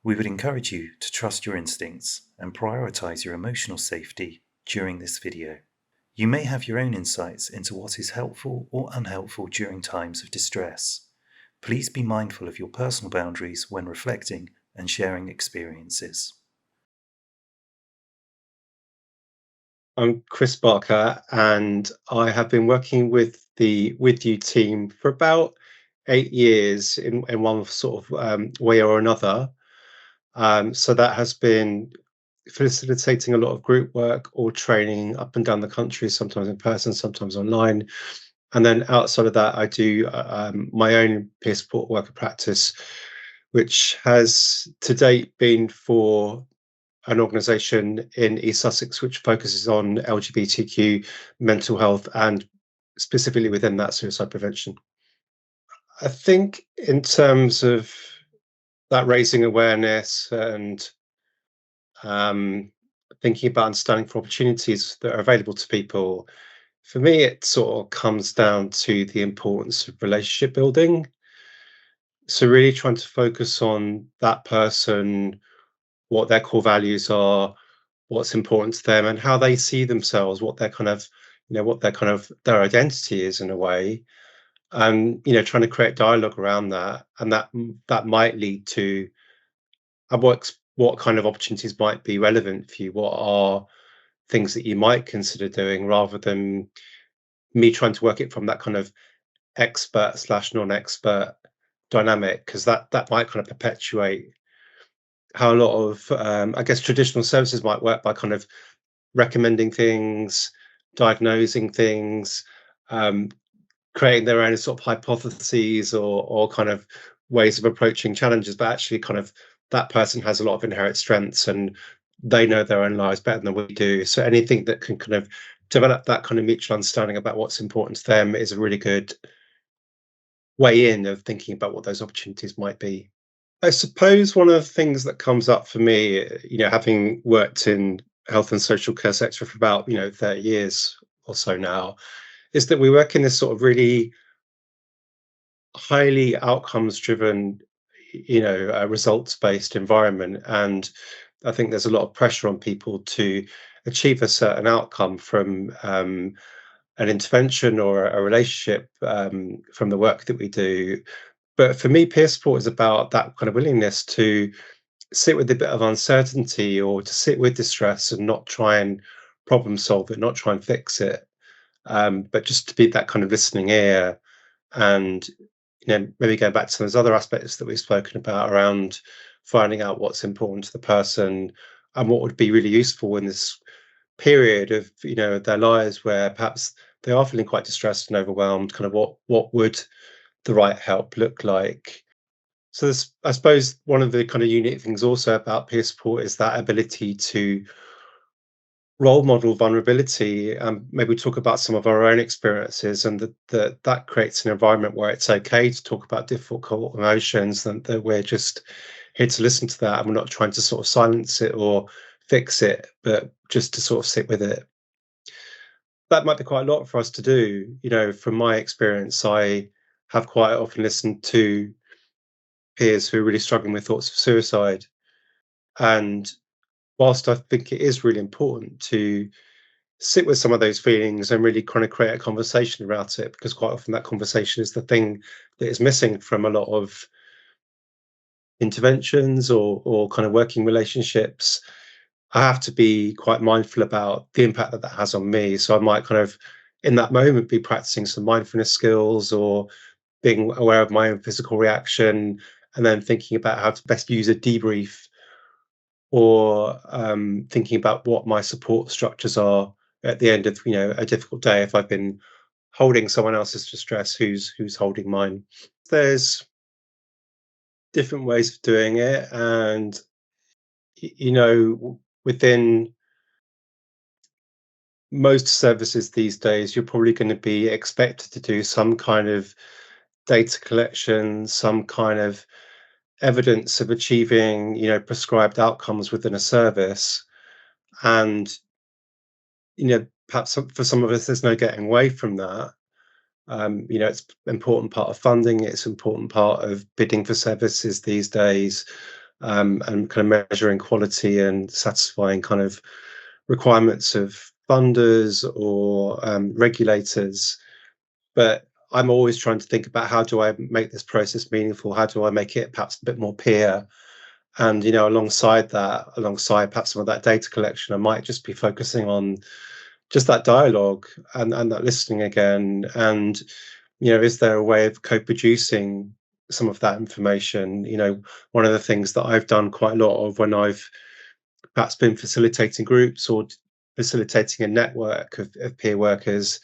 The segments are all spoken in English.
We would encourage you to trust your instincts and prioritize your emotional safety during this video. You may have your own insights into what is helpful or unhelpful during times of distress. Please be mindful of your personal boundaries when reflecting and sharing experiences. I'm Chris Barker, and I have been working with the With You team for about 8 years in one sort of way or another. So that has been facilitating a lot of group work or training up and down the country, sometimes in person, sometimes online. And then outside of that, I do my own peer support worker practice, which has to date been for an organisation in East Sussex which focuses on LGBTQ mental health and specifically within that suicide prevention. I think in terms of that raising awareness and um, thinking about understanding for opportunities that are available to people, for me, it sort of comes down to the importance of relationship building. So, really trying to focus on that person, what their core values are, what's important to them, and how they see themselves, what their kind of, what their kind of their identity is in a way, and trying to create dialogue around that, and that might lead to what kind of opportunities might be relevant for you, what are things that you might consider doing, rather than me trying to work it from that kind of expert slash non-expert dynamic, because that might kind of perpetuate how a lot of I guess traditional services might work by kind of recommending things, diagnosing things, um, creating their own sort of hypotheses or kind of ways of approaching challenges, but actually kind of that person has a lot of inherent strengths and they know their own lives better than we do. So anything that can kind of develop that kind of mutual understanding about what's important to them is a really good way in of thinking about what those opportunities might be. I suppose one of the things that comes up for me, having worked in health and social care sector for about 30 years or so now, is that we work in this sort of really highly outcomes driven, results based environment, and I think there's a lot of pressure on people to achieve a certain outcome from an intervention or a relationship, from the work that we do. But for me, peer support is about that kind of willingness to sit with a bit of uncertainty or to sit with distress and not try and problem solve it, not try and fix it, but just to be that kind of listening ear. And maybe going back to those other aspects that we've spoken about around finding out what's important to the person and what would be really useful in this period of their lives where perhaps they are feeling quite distressed and overwhelmed, kind of what would the right help look like. So this, I suppose one of the kind of unique things also about peer support is that ability to role model vulnerability, and maybe talk about some of our own experiences, and that creates an environment where it's okay to talk about difficult emotions, and that we're just here to listen to that, and we're not trying to sort of silence it or fix it, but just to sort of sit with it. That might be quite a lot for us to do. From my experience, I have quite often listened to peers who are really struggling with thoughts of suicide. And whilst I think it is really important to sit with some of those feelings and really kind of create a conversation about it, because quite often that conversation is the thing that is missing from a lot of interventions or kind of working relationships, I have to be quite mindful about the impact that that has on me. So I might kind of, in that moment, be practicing some mindfulness skills or being aware of my own physical reaction, and then thinking about how to best use a debrief, or thinking about what my support structures are at the end of a difficult day if I've been holding someone else's distress who's holding mine. There's different ways of doing it, and within most services these days, you're probably going to be expected to do some kind of data collection, some kind of evidence of achieving prescribed outcomes within a service. And perhaps for some of us, there's no getting away from that. It's an important part of funding. It's an important part of bidding for services these days. and kind of measuring quality and satisfying kind of requirements of funders or regulators. But I'm always trying to think about how do I make this process meaningful? How do I make it perhaps a bit more peer? And alongside that, alongside perhaps some of that data collection, I might just be focusing on just that dialogue and that listening again. And is there a way of co-producing some of that information? One of the things that I've done quite a lot of when I've perhaps been facilitating groups or facilitating a network of peer workers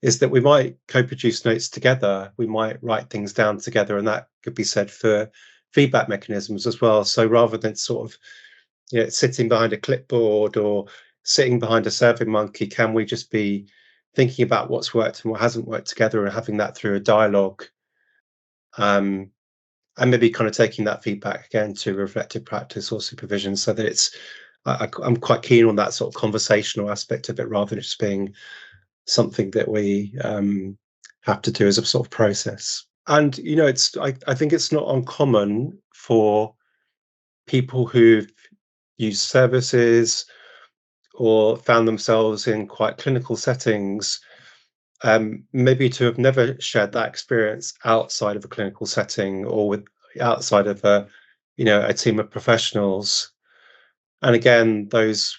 is that we might co-produce notes together. We might write things down together, and that could be said for feedback mechanisms as well. So rather than sort of sitting behind a clipboard or sitting behind a survey monkey, can we just be thinking about what's worked and what hasn't worked together and having that through a dialogue, um, and maybe kind of taking that feedback again to reflective practice or supervision, so that I'm quite keen on that sort of conversational aspect of it rather than just being something that we have to do as a sort of process. And I think it's not uncommon for people who've used services or found themselves in quite clinical settings, maybe to have never shared that experience outside of a clinical setting or with outside of a team of professionals. And again, those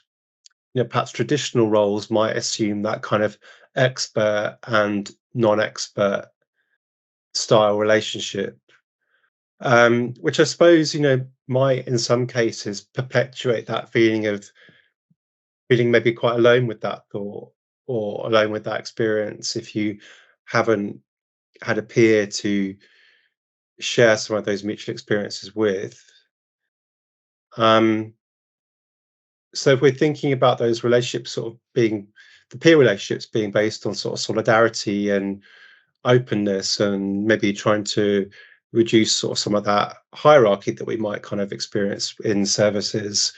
perhaps traditional roles might assume that kind of expert and non-expert style relationship, which I suppose might in some cases perpetuate that feeling of feeling maybe quite alone with that thought or alone with that experience if you haven't had a peer to share some of those mutual experiences with. Um, so if we're thinking about those relationships sort of being the peer relationships being based on sort of solidarity and openness and maybe trying to reduce sort of some of that hierarchy that we might kind of experience in services,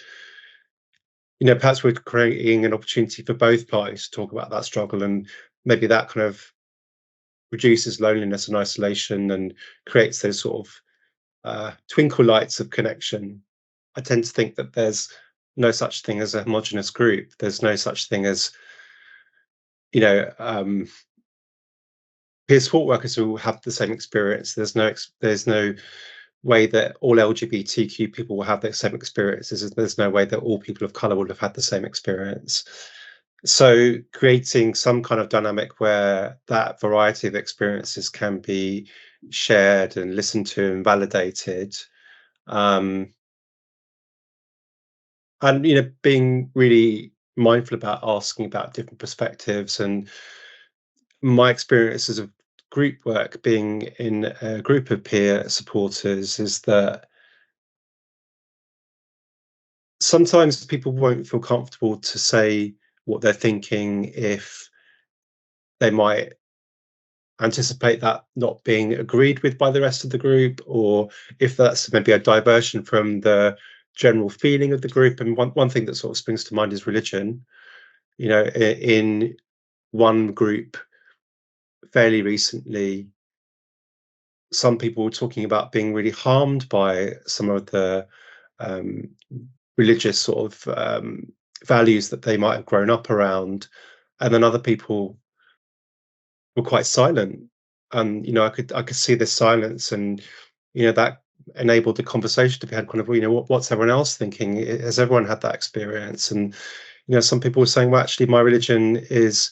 perhaps we're creating an opportunity for both parties to talk about that struggle, and maybe that kind of reduces loneliness and isolation and creates those sort of twinkle lights of connection. I tend to think that there's no such thing as a homogenous group. There's no such thing as you know peer support workers who have the same experience. There's no way that all LGBTQ people will have the same experiences. There's no way that all people of color will have had the same experience. So creating some kind of dynamic where that variety of experiences can be shared and listened to and validated, um, and being really mindful about asking about different perspectives. And my experiences of group work being in a group of peer supporters is that sometimes people won't feel comfortable to say what they're thinking if they might anticipate that not being agreed with by the rest of the group, or if that's maybe a diversion from the general feeling of the group. And one thing that sort of springs to mind is religion. In one group fairly recently, some people were talking about being really harmed by some of the um, religious sort of values that they might have grown up around, and then other people were quite silent. And I could see this silence, and that enabled the conversation to be had. Kind of, what's everyone else thinking? Has everyone had that experience? And some people were saying, well, actually, my religion is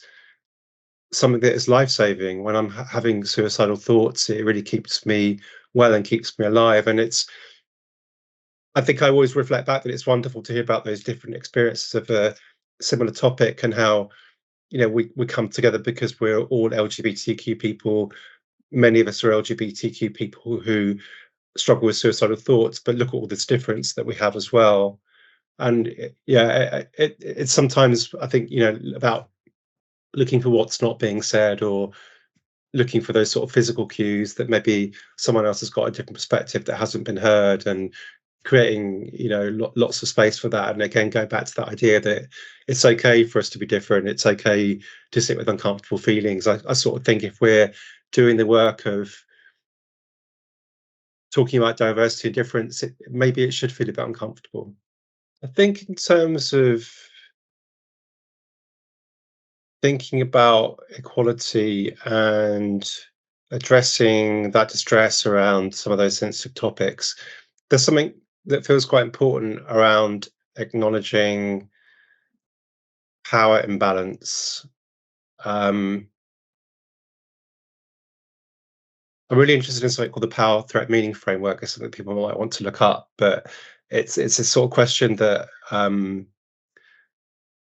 something that is life-saving. When I'm having suicidal thoughts, it really keeps me well and keeps me alive. And I think I always reflect back that it's wonderful to hear about those different experiences of a similar topic, and how we come together because we're all LGBTQ people. Many of us are LGBTQ people who struggle with suicidal thoughts, but look at all this difference that we have as well. And it's sometimes, I think, about looking for what's not being said, or looking for those sort of physical cues that maybe someone else has got a different perspective that hasn't been heard, and creating lots of space for that. And again, go back to that idea that it's okay for us to be different. It's okay to sit with uncomfortable feelings. I sort of think if we're doing the work of talking about diversity and difference, maybe it should feel a bit uncomfortable. I think in terms of thinking about equality and addressing that distress around some of those sensitive topics, there's something that feels quite important around acknowledging power imbalance. Um, I'm really interested in something called the power threat meaning framework. It's something people might want to look up, but it's a sort of question that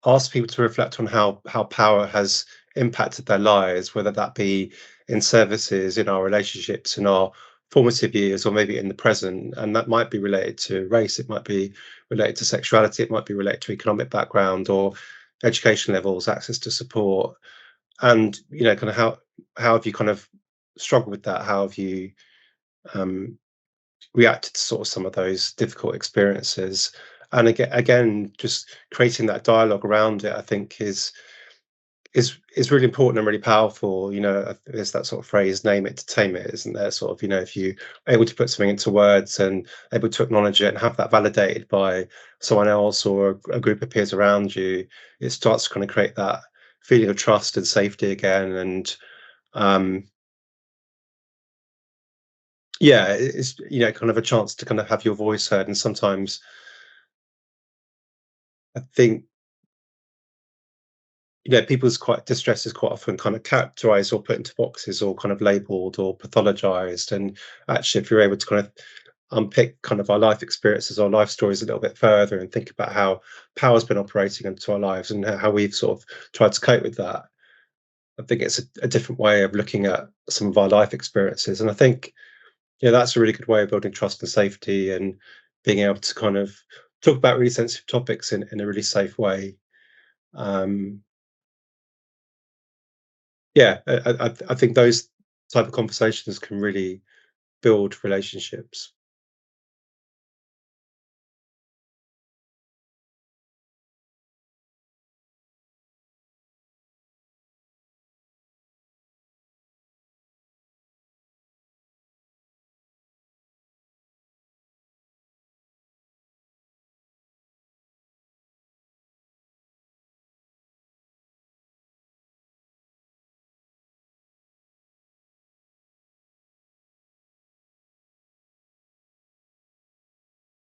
ask people to reflect on how power has impacted their lives, whether that be in services, in our relationships, in our formative years, or maybe in the present. And that might be related to race, it might be related to sexuality, it might be related to economic background or education levels, access to support. And kind of how have you kind of struggled with that? How have you um, reacted to sort of some of those difficult experiences? And again, just creating that dialogue around it, I think is really important and really powerful. There's that sort of phrase, "Name it to tame it," isn't there? Sort of, if you are able to put something into words and able to acknowledge it and have that validated by someone else or a group of peers around you, it starts to kind of create that feeling of trust and safety again. And um, yeah, it's kind of a chance to kind of have your voice heard. And sometimes I think people's quite distress is quite often kind of characterized or put into boxes or kind of labeled or pathologized. And actually, if you're able to kind of unpick kind of our life experiences, our life stories a little bit further and think about how power's been operating into our lives and how we've sort of tried to cope with that, I think it's a different way of looking at some of our life experiences. And I think, that's a really good way of building trust and safety and being able to kind of talk about really sensitive topics in a really safe way. Um, yeah, I think those type of conversations can really build relationships.